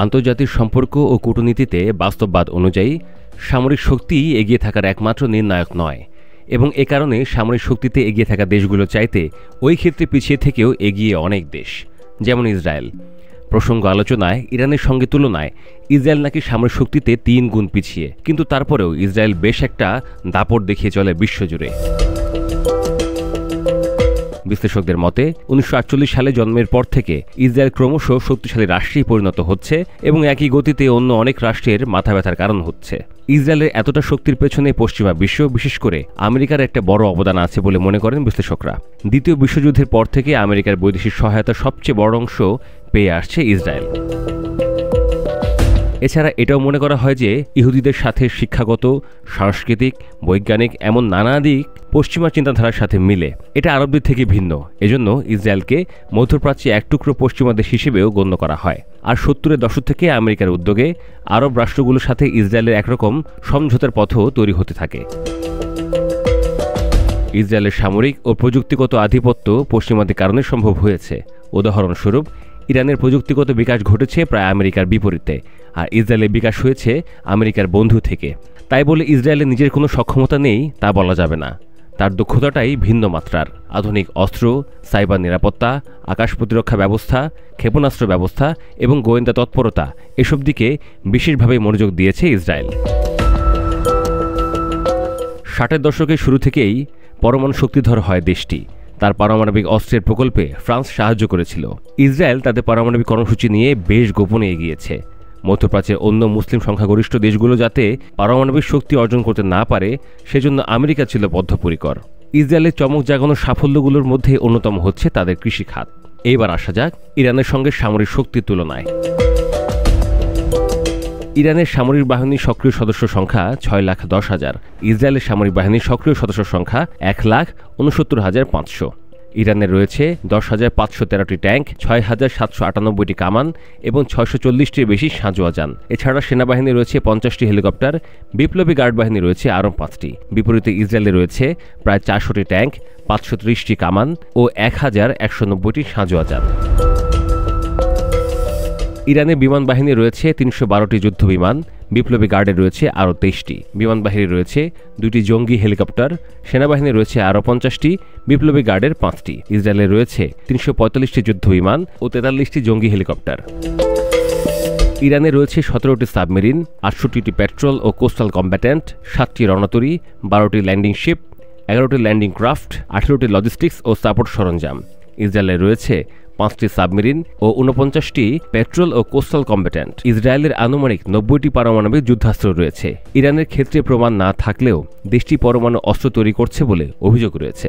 আন্তর্জাতিক সম্পর্ক ও কূটনীতিতে বাস্তববাদ অনুযায়ী সামরিক শক্তি এগিয়ে থাকার একমাত্র নির্ণায়ক নয় এবং এ কারণে সামরিক শক্তিতে এগিয়ে থাকা দেশগুলো চাইতে ওই ক্ষেত্রে পিছিয়ে থেকেও এগিয়ে অনেক দেশ, যেমন ইসরায়েল। প্রসঙ্গ আলোচনায় ইরানের সঙ্গে তুলনায় ইসরায়েল নাকি সামরিক শক্তিতে 3 গুণ পিছিয়ে, কিন্তু তারপরেও ইসরায়েল বেশ একটা দাপট দেখিয়ে চলে বিশ্বজুড়ে। বিশ্লেষকদের মতে 1948 সালে জন্মের পর থেকে ইসরায়েল ক্রমশ শক্তিশালী রাষ্ট্রে পরিণত হচ্ছে এবং একই গতিতে অন্য অনেক রাষ্ট্রের মাথা ব্যথার কারণ হচ্ছে। ইসরায়েলের এতটা শক্তির পেছনে পশ্চিমা বিশ্ব, বিশেষ করে আমেরিকার একটা বড় অবদান আছে বলে মনে করেন বিশ্লেষকরা। দ্বিতীয় বিশ্বযুদ্ধের পর থেকে আমেরিকার বৈদেশিক সহায়তার সবচেয়ে বড় অংশ পেয়ে আসছে ইসরায়েল। এছাড়া এটাও মনে করা হয় যে ইহুদিদের সাথে শিক্ষাগত, সাংস্কৃতিক, বৈজ্ঞানিক এমন নানা দিক পশ্চিমা চিন্তাধারার সাথে মিলে। এটা আরবদের থেকে ভিন্ন, এজন্য ইসরায়েলকে মধ্যপ্রাচ্যে এক টুকরো পশ্চিমা দেশ হিসেবেও গণ্য করা হয়। আর 70-এর দশক থেকে আমেরিকার উদ্যোগে আরব রাষ্ট্রগুলোর সাথে ইসরায়েলের একরকম সমঝোতার পথও তৈরি হতে থাকে। ইসরায়েলের সামরিক ও প্রযুক্তিগত আধিপত্য পশ্চিমাদের কারণে সম্ভব হয়েছে। উদাহরণস্বরূপ, ইরানের প্রযুক্তিগত বিকাশ ঘটেছে প্রায় আমেরিকার বিপরীতে, আর ইসরায়েলের বিকাশ হয়েছে আমেরিকার বন্ধু থেকে। তাই বলে ইসরায়েলের নিজের কোনো সক্ষমতা নেই তা বলা যাবে না। তার দক্ষতাটাই ভিন্ন মাত্রার। আধুনিক অস্ত্র, সাইবার নিরাপত্তা, আকাশ প্রতিরক্ষা ব্যবস্থা, ক্ষেপণাস্ত্র ব্যবস্থা এবং গোয়েন্দা তৎপরতা এসব দিকে বিশেষভাবে মনোযোগ দিয়েছে ইসরায়েল। 60-এর দশকের শুরু থেকেই পরমাণু শক্তিধর হয় দেশটি। তার পারমাণবিক অস্ত্রের প্রকল্পে ফ্রান্স সাহায্য করেছিল। ইসরায়েল তাদের পারমাণবিক কর্মসূচি নিয়ে বেশ গোপনে এগিয়েছে। মধ্যপ্রাচ্যের অন্য মুসলিম সংখ্যাগরিষ্ঠ দেশগুলো যাতে পারমাণবিক শক্তি অর্জন করতে না পারে, সেজন্য আমেরিকা ছিল বদ্ধপরিকর। ইসরায়েলের চমক জাগানো সাফল্যগুলোর মধ্যে অন্যতম হচ্ছে তাদের কৃষি খাত। এবার আসা যাক ইরানের সঙ্গে সামরিক শক্তির তুলনায়। ইরানের সামরিক বাহিনীর সক্রিয় সদস্য সংখ্যা 6,10,000। ইসরায়েলের সামরিক বাহিনীর সক্রিয় সদস্য সংখ্যা 1,69,500। ইরানের রয়েছে 10,513টি ট্যাঙ্ক, 6,798টি কামান এবং 640টির বেশি সাঁজোয়া যান। এছাড়া সেনাবাহিনী রয়েছে 50টি হেলিকপ্টার, বিপ্লবী গার্ড বাহিনী রয়েছে আরও 5টি। বিপরীতে ইসরায়েলে রয়েছে প্রায় 400টি ট্যাঙ্ক, 530টি কামান ও 1,190টি সাঁজোয়া যান। ইরানের বিমান বাহিনী রয়েছে 312টি যুদ্ধ বিমান, বিপ্লবী গার্ডে রয়েছে আরও 23টি। বিমান বাহিনী রয়েছে 2টি জঙ্গি হেলিকপ্টার, সেনাবাহিনী রয়েছে আরও 50টি, বিপ্লবী গার্ডের 5টি। ইসরায়েলে রয়েছে 345টি যুদ্ধ বিমান ও 43টি জঙ্গি হেলিকপ্টার। ইরানে রয়েছে 17টি সাবমেরিন, 68টি পেট্রোল ও কোস্টাল কম্ব্যাটেন্ট, 7টি রণতরী, 12টি ল্যান্ডিং শিপ, 11টি ল্যান্ডিং ক্রাফট, 18টি লজিস্টিক্স ও সাপোর্ট সরঞ্জাম। ইসরায়েলে রয়েছে 5টি সাবমেরিন ও 49টি পেট্রোল ও কোস্টাল কম্ব্যাটেন্ট। ইসরায়েলের আনুমানিক 90টি পারমাণবিক যুদ্ধাস্ত্র রয়েছে। ইরানের ক্ষেত্রে প্রমাণ না থাকলেও দেশটি পরমাণু অস্ত্র তৈরি করছে বলে অভিযোগ রয়েছে।